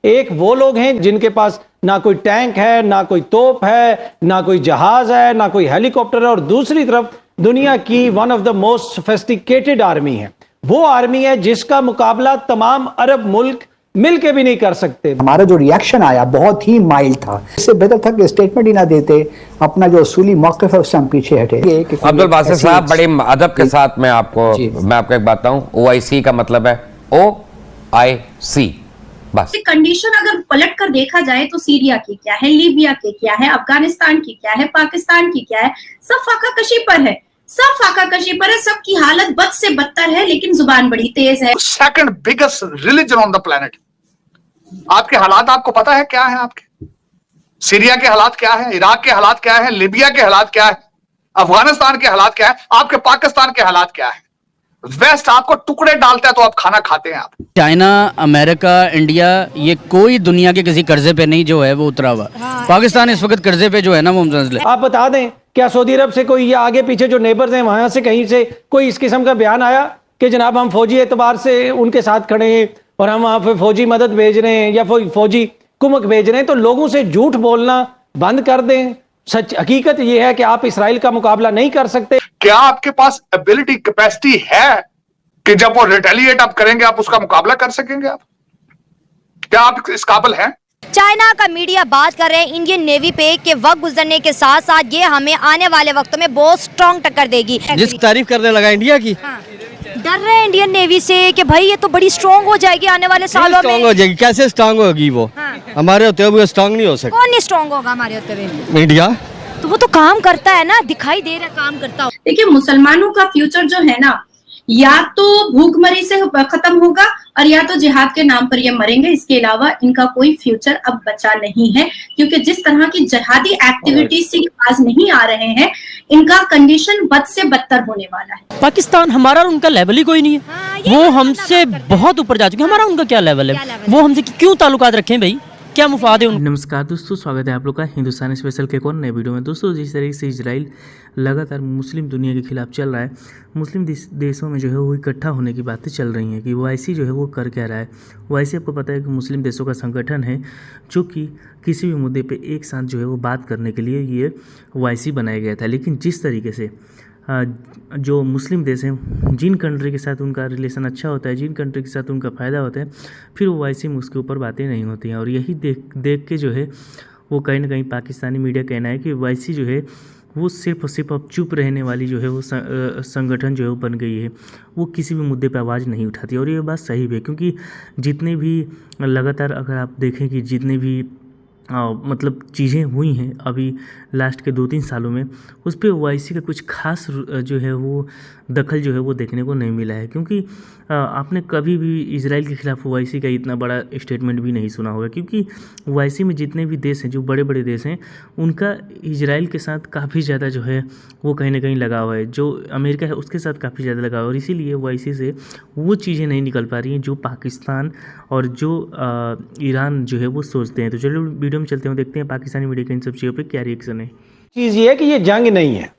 एक वो लोग हैं जिनके पास ना कोई टैंक है, ना कोई तोप है, ना कोई जहाज है, ना कोई हेलीकॉप्टर है, और दूसरी तरफ दुनिया की one of the most sophisticated army है। वो आर्मी है जिसका मुकाबला तमाम अरब मुल्क मिलके भी नहीं कर सकते। हमारा जो रिएक्शन आया बहुत ही माइल्ड था। इससे बेहतर था कि स्टेटमेंट ही ना देते, अपना जो उसूली मौक़िफ़ है उससे हम पीछे हटे। अब्दुल बासित साहब, बड़े अदब के साथ मैं आपको एक बात बताऊं, OIC का मतलब है OIC बस। कंडीशन अगर पलट कर देखा जाए तो सीरिया की क्या है, लीबिया की क्या है, अफगानिस्तान की क्या है, पाकिस्तान की क्या है, सब फाका कशी पर है, सब फाका कशी पर है, सबकी हालत बद से बदतर है, लेकिन जुबान बड़ी तेज है। Second biggest religion on the planet. आपके हालात आपको पता है क्या है? आपके सीरिया के हालात क्या है, इराक के हालात क्या है, लीबिया के हालात क्या है, अफगानिस्तान के हालात क्या है, आपके पाकिस्तान के हालात क्या है? वेस्ट आपको टुकड़े डालता है तो आप खाना खाते हैं। आप चाइना, अमेरिका, इंडिया, ये कोई दुनिया के किसी कर्जे पे नहीं जो है वो उतरा हुआ। पाकिस्तान इस वक्त कर्जे पे जो है ना वो आप बता दें, क्या सऊदी अरब से कोई या आगे पीछे जो नेबर्स हैं वहां से कहीं से कोई इस किस्म का बयान आया कि जनाब हम फौजी एतबार से उनके साथ खड़े हैं और हम वहां पे फौजी मदद भेज रहे हैं या फौजी कुमक भेज रहे हैं? तो लोगों से झूठ बोलना बंद कर दें। सच हकीकत यह है कि आप इसराइल का मुकाबला नहीं कर सकते। क्या आपके पास एबिलिटी, कैपेसिटी है कि जब वो रिटेलिएट आप करेंगे आप उसका मुकाबला कर सकेंगे? आप क्या आप इस काबिल हैं? चाइना का मीडिया बात कर रहे हैं इंडियन नेवी पे कि वक्त गुजरने के साथ साथ ये हमें आने वाले वक्तों में बहुत स्ट्रॉन्ग टक्कर देगी। जिस तारीफ करने लगा इंडिया की, डर रहे हैं इंडियन नेवी से कि भाई ये तो बड़ी स्ट्रॉन्ग हो जाएगी आने वाले सालों में। स्ट्रॉन्ग हो जाएगी? कैसे स्ट्रॉन्ग होगी वो? हमारे होते हुए स्ट्रॉन्ग नहीं हो सकती। कौन नहीं स्ट्रॉन्ग होगा हमारे होते हुए? इंडिया तो वो तो काम करता है ना, दिखाई दे रहा है काम करता हो। देखिए, मुसलमानों का फ्यूचर जो है ना, या तो भूखमरी से खत्म होगा और या तो जिहाद के नाम पर ये मरेंगे। इसके अलावा इनका कोई फ्यूचर अब बचा नहीं है, क्योंकि जिस तरह की जिहादी एक्टिविटीज से आज नहीं आ रहे हैं, इनका कंडीशन बद से बदतर होने वाला है। पाकिस्तान हमारा और उनका लेवल ही कोई नहीं है। वो हमसे बहुत ऊपर जा चुके हैं। हमारा उनका क्या लेवल है? वो हमसे क्यों ताल्लुकात रखें भाई? क्या मुफाद है उन? नमस्कार दोस्तों, स्वागत है आप लोग का हिंदुस्तान स्पेशल के एक और नए वीडियो में। दोस्तों, जिस तरीके से इजराइल लगातार मुस्लिम दुनिया के खिलाफ चल रहा है, मुस्लिम देशों में जो है वो इकट्ठा होने की बातें चल रही हैं कि OIC जो है वो कर क्या रहा है। OIC आपको पता है कि मुस्लिम देशों का संगठन है जो कि किसी भी मुद्दे पे एक साथ जो है वो बात करने के लिए ये OIC बनाया गया था। लेकिन जिस तरीके से जो मुस्लिम देश हैं, जिन कंट्री के साथ उनका रिलेशन अच्छा होता है, जिन कंट्री के साथ उनका फ़ायदा होता है, फिर OIC में उसके ऊपर बातें नहीं होती हैं। और यही देख के जो है वो कहीं ना कहीं पाकिस्तानी मीडिया कहना है कि OIC जो है वो सिर्फ और सिर्फ अब चुप रहने वाली जो है वो संगठन जो है वो बन गई है। वो किसी भी मुद्दे पर आवाज़ नहीं उठाती। और ये बात सही भी है, क्योंकि जितने भी लगातार अगर आप देखें कि जितने भी मतलब चीज़ें हुई हैं अभी लास्ट के 2-3 सालों में, उस पर OIC का कुछ खास जो है वो दखल जो है वो देखने को नहीं मिला है। क्योंकि आपने कभी भी इजराइल के खिलाफ OIC का इतना बड़ा स्टेटमेंट भी नहीं सुना होगा, क्योंकि OIC में जितने भी देश हैं, जो बड़े बड़े देश हैं, उनका इजराइल के साथ काफ़ी ज़्यादा जो है वो कहीं ना कहीं लगा हुआ है। जो अमेरिका है उसके साथ काफ़ी ज़्यादा लगा हुआ है, और इसीलिए OIC से वो चीज़ें नहीं निकल पा रही हैं जो पाकिस्तान और जो ईरान जो है वो सोचते हैं। तो चलो वीडियो में चलते हैं, देखते हैं पाकिस्तानी मीडिया के इन सब चीज़ों पर क्या रिएक्शन है। चीज़ ये है कि ये जंग नहीं है,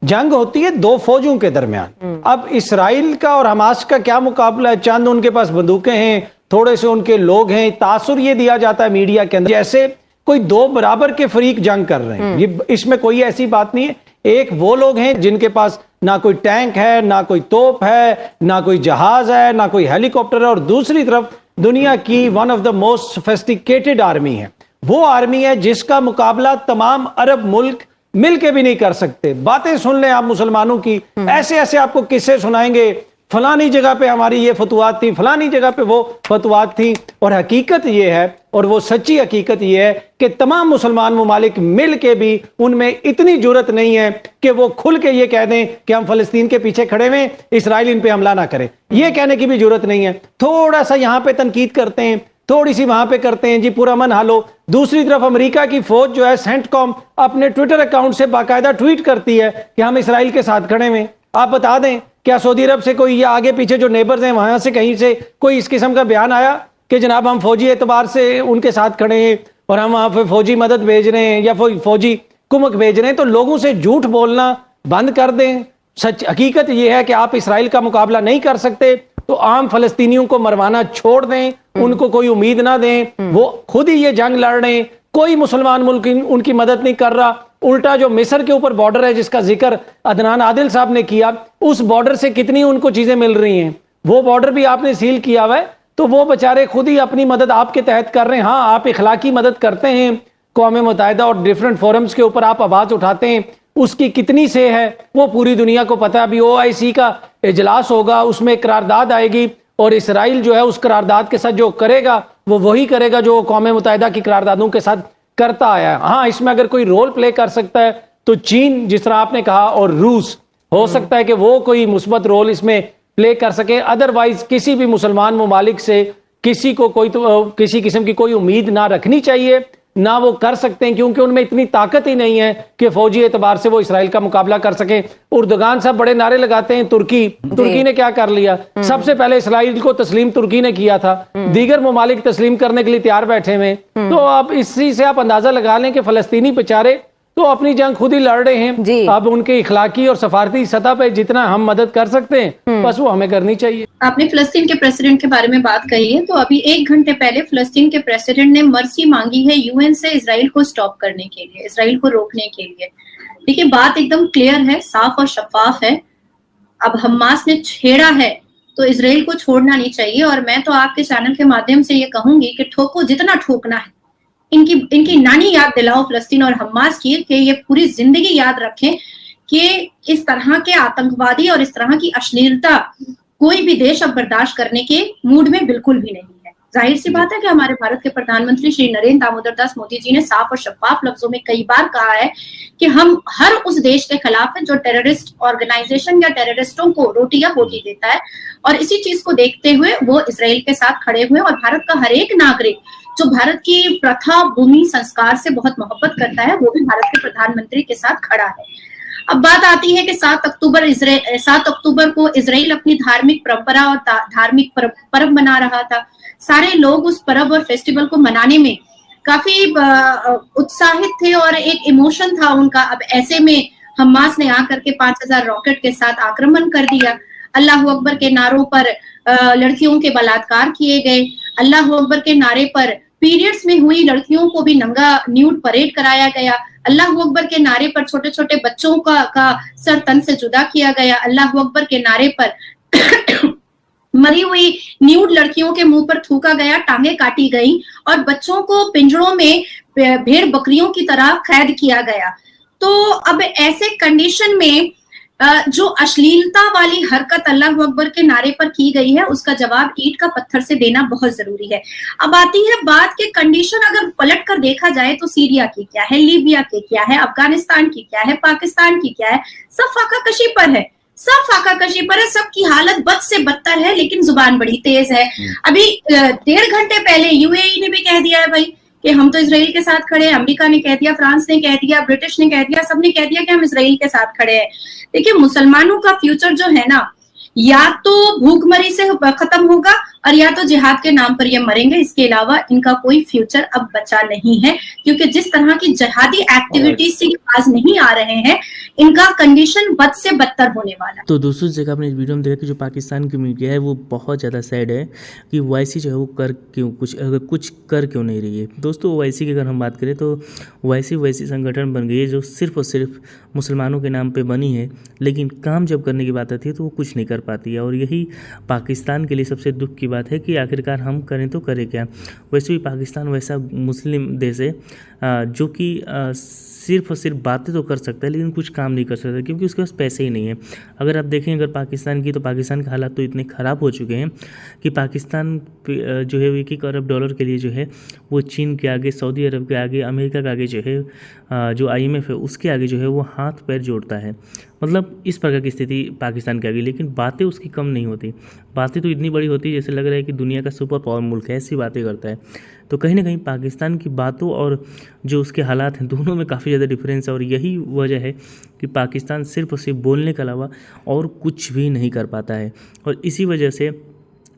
जंग होती है दो फौजों के दरमियान। अब इसराइल का और हमास का क्या मुकाबला है? चंद उनके पास बंदूकें हैं, थोड़े से उनके लोग हैं। तासुर ये दिया जाता है मीडिया के अंदर जैसे कोई दो बराबर के फरीक जंग कर रहे हैं। ये इसमें कोई ऐसी बात नहीं है। एक वो लोग हैं जिनके पास ना कोई टैंक है, ना कोई तोप है, ना कोई जहाज है, ना कोई हेलीकॉप्टर है, और दूसरी तरफ दुनिया की one of the most sophisticated army है। वो आर्मी है जिसका मुकाबला तमाम अरब मुल्क मिलके भी नहीं कर सकते। बातें सुन लें आप मुसलमानों की, ऐसे ऐसे आपको किस्से सुनाएंगे, फलानी जगह पे हमारी ये फतवात थी, फलानी जगह पे वो फतवात थी। और हकीकत ये है, और वो सच्ची हकीकत ये है कि तमाम मुसलमान ममालिक मिल के भी उनमें इतनी जुर्रत नहीं है कि वो खुल के ये कह दें कि हम फलस्तीन के पीछे खड़े हुए, इसराइल इन पे हमला ना करे। ये कहने की भी जुर्रत नहीं है। थोड़ा सा यहां पे तनकीद करते हैं, थोड़ी सी वहां पे करते हैं, जी पूरा मन हालो। दूसरी तरफ अमेरिका की फौज जो है, सेंटकॉम, अपने ट्विटर अकाउंट से बाकायदा ट्वीट करती है कि हम इसराइल के साथ खड़े हैं। आप बता दें, क्या सऊदी अरब से कोई या आगे पीछे जो नेबर्स हैं वहां से कहीं से कोई इस किस्म का बयान आया कि जनाब हम फौजी एतबार से उनके साथ खड़े हैं और हम वहां पे फौजी मदद भेज रहे हैं या फौजी कुमक भेज रहे हैं? तो लोगों से झूठ बोलना बंद कर दें। सच हकीकत यह है कि आप इसराइल का मुकाबला नहीं कर सकते, तो आम फलस्तीनियों को मरवाना छोड़ दें उनको कोई उम्मीद ना दें, वो खुद ही ये जंग लड़ रहे हैं, कोई मुसलमान मुल्क उनकी मदद नहीं कर रहा। उल्टा जो मिस्र के ऊपर बॉर्डर है जिसका जिक्र अदनान आदिल साहब ने किया, उस बॉर्डर से कितनी उनको चीजें मिल रही हैं, वो बॉर्डर भी आपने सील किया हुआ है, तो वो बेचारे खुद ही अपनी मदद आपके तहत कर रहे हैं। हाँ, आप इखलाकी मदद करते हैं, कौम मुत्तहिदा और डिफरेंट फोरम्स के ऊपर आप आवाज उठाते हैं, उसकी कितनी से है वो पूरी दुनिया को पता है। अभी OIC का इजलास होगा, उसमें करारदाद आएगी और इसराइल जो है उस करारदाद के साथ जो करेगा वो वही करेगा जो कौम मुत्तहिदा की करारदादों के साथ करता आया है। हाँ, इसमें अगर कोई रोल प्ले कर सकता है तो चीन, जिस तरह आपने कहा, और रूस हो सकता है कि वो कोई मुस्बत रोल इसमें प्ले कर सके। अदरवाइज किसी भी मुसलमान ममालिक से किसी को किसी किस्म की कोई उम्मीद ना रखनी चाहिए, ना वो कर सकते हैं, क्योंकि उनमें इतनी ताकत ही नहीं है कि फौजी एतबार से वो इसराइल का मुकाबला कर सके। उर्दुगान साहब बड़े नारे लगाते हैं, तुर्की ने क्या कर लिया? सबसे पहले इसराइल को तस्लीम तुर्की ने किया था, दीगर ममालिक तस्लीम करने के लिए तैयार बैठे हुए। तो अब इसी से आप अंदाजा लगा लें कि फलस्तीनी बेचारे तो अपनी जंग खुद ही लड़ रहे हैं। अब उनके इखलाकी और सफारती सतह पे जितना हम मदद कर सकते हैं बस वो हमें करनी चाहिए। आपने फिलिस्तीन के प्रेसिडेंट के बारे में बात कही है, तो अभी 1 घंटे पहले फिलिस्तीन के प्रेसिडेंट ने मर्सी मांगी है UN से इसराइल को स्टॉप करने के लिए, इसराइल को रोकने के लिए। देखिए, बात एकदम क्लियर है, साफ और शफाफ है। अब हमास ने छेड़ा है तो इसराइल को छोड़ना नहीं चाहिए। और मैं तो आपके चैनल के माध्यम से ये कहूंगी कि ठोको जितना ठोकना है, इनकी नानी याद दिलाओ फिलिस्तीन और हमास की, कि ये पूरी जिंदगी याद रखें कि इस तरह के आतंकवादी और इस तरह की अश्लीलता कोई भी देश अब बर्दाश्त करने के मूड में बिल्कुल भी नहीं है। जाहिर सी बात है कि हमारे भारत के प्रधानमंत्री श्री नरेंद्र दामोदर दास मोदी जी ने साफ और शफाफ लफ्जों में कई बार कहा है कि हम हर उस देश के खिलाफ है जो टेररिस्ट ऑर्गेनाइजेशन या टेररिस्टों को रोटी या बोटी देता है। और इसी चीज को देखते हुए वो इसराइल के साथ खड़े हुए और भारत का हर एक नागरिक जो भारत की प्रथा, भूमि, संस्कार से बहुत मोहब्बत करता है वो भी भारत के प्रधानमंत्री के साथ खड़ा है। अब बात आती है कि 7 अक्टूबर को इसराइल अपनी धार्मिक परंपरा और धार्मिक पर्व मना रहा था। सारे लोग उस पर्व और फेस्टिवल को मनाने में काफी उत्साहित थे और एक इमोशन था उनका। अब ऐसे में हमास ने आकर के 5000 रॉकेट के साथ आक्रमण कर दिया। अल्लाह अकबर के नारों पर लड़कियों के बलात्कार किए गए। अल्लाह अकबर के नारे पर पीरियड्स में हुई लड़कियों को भी नंगा न्यूड परेड कराया गया। अल्लाह अकबर के नारे पर छोटे छोटे बच्चों का सर तन से जुदा किया गया। अल्लाह अकबर के नारे पर मरी हुई न्यूड लड़कियों के मुंह पर थूका गया, टांगे काटी गई और बच्चों को पिंजरों में भेड़ बकरियों की तरह कैद किया गया। तो अब ऐसे कंडीशन में जो अश्लीलता वाली हरकत अल्लाह अकबर के नारे पर की गई है उसका जवाब ईंट का पत्थर से देना बहुत जरूरी है। अब आती है बात के कंडीशन, अगर पलट कर देखा जाए तो सीरिया की क्या है, लीबिया की क्या है, अफगानिस्तान की क्या है, पाकिस्तान की क्या है, सब फाका कशी पर है, सब फाका कशी पर है। सबकी हालत बद से बदतर है, लेकिन जुबान बड़ी तेज है। अभी 1.5 घंटे पहले UAE ने भी कह दिया है भाई कि हम तो इसराइल के साथ खड़े हैं। अमेरिका ने कह दिया, फ्रांस ने कह दिया, ब्रिटिश ने कह दिया, सबने कह दिया कि हम इसराइल के साथ खड़े हैं। देखिए, मुसलमानों का फ्यूचर जो है ना, या तो भूखमरी से खत्म होगा और या तो जिहाद के नाम पर ये मरेंगे। इसके अलावा इनका कोई फ्यूचर अब बचा नहीं है, क्योंकि जिस तरह की जिहादी एक्टिविटीज से आज नहीं आ रहे हैं, इनका कंडीशन बद से बदतर होने वाला। तो दोस्तों, जगह आपने इस वीडियो में देखा कि जो पाकिस्तान की मीडिया है वो बहुत ज़्यादा सैड है कि OIC जो है वो कुछ कर क्यों नहीं रही है। दोस्तों, OIC की अगर हम बात करें तो OIC वैसी संगठन बन गई है जो सिर्फ और सिर्फ मुसलमानों के नाम पे बनी है, लेकिन काम जब करने की बात आती है तो वो कुछ नहीं कर पाती है। और यही पाकिस्तान के लिए सबसे दुख की बात है कि आखिरकार हम करें तो करें क्या। वैसे भी पाकिस्तान वैसा मुस्लिम देश है जो कि सिर्फ और सिर्फ बातें तो कर सकता है लेकिन कुछ काम नहीं कर सकता, क्योंकि उसके पास पैसे ही नहीं है। अगर आप देखें अगर पाकिस्तान की, तो पाकिस्तान के हालात तो इतने ख़राब हो चुके हैं कि पाकिस्तान जो है $1 अरब के लिए जो है वो चीन के आगे, सऊदी अरब के आगे, अमेरिका के आगे जो है, जो IMF है उसके आगे जो है वो हाथ पैर जोड़ता है। मतलब इस प्रकार की स्थिति पाकिस्तान के आगे, लेकिन बातें उसकी कम नहीं होती। बातें तो इतनी बड़ी होती है जैसे लग रहा है कि दुनिया का सुपर पावर मुल्क है, ऐसी बातें करता है। तो कहीं ना कहीं पाकिस्तान की बातों और जो उसके हालात हैं दोनों में काफ़ी ज़्यादा डिफरेंस है। और यही वजह है कि पाकिस्तान सिर्फ और सिर्फ बोलने के अलावा और कुछ भी नहीं कर पाता है। और इसी वजह से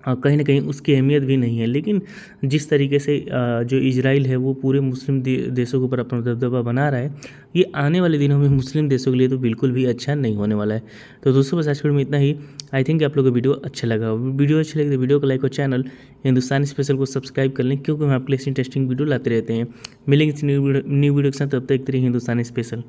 कहीं ना कहीं उसकी अहमियत भी नहीं है। लेकिन जिस तरीके से जो इजराइल है वो पूरे मुस्लिम देशों के ऊपर अपना दबदबा बना रहा है, ये आने वाले दिनों में मुस्लिम देशों के लिए तो बिल्कुल भी अच्छा नहीं होने वाला है। तो दोस्तों बस आज वीडियो में इतना ही। आई थिंक आप लोगों को वीडियो अच्छा लगा। वीडियो अच्छी लगी तो वीडियो को लाइक और चैनल हिंदुस्तानी स्पेशल को सब्सक्राइब कर लें, क्योंकि हम आपके लिए इंटरेस्टिंग वीडियो लाते रहते हैं। मिलेंगे न्यू वीडियो के साथ, तब तक हिंदुस्तानी स्पेशल।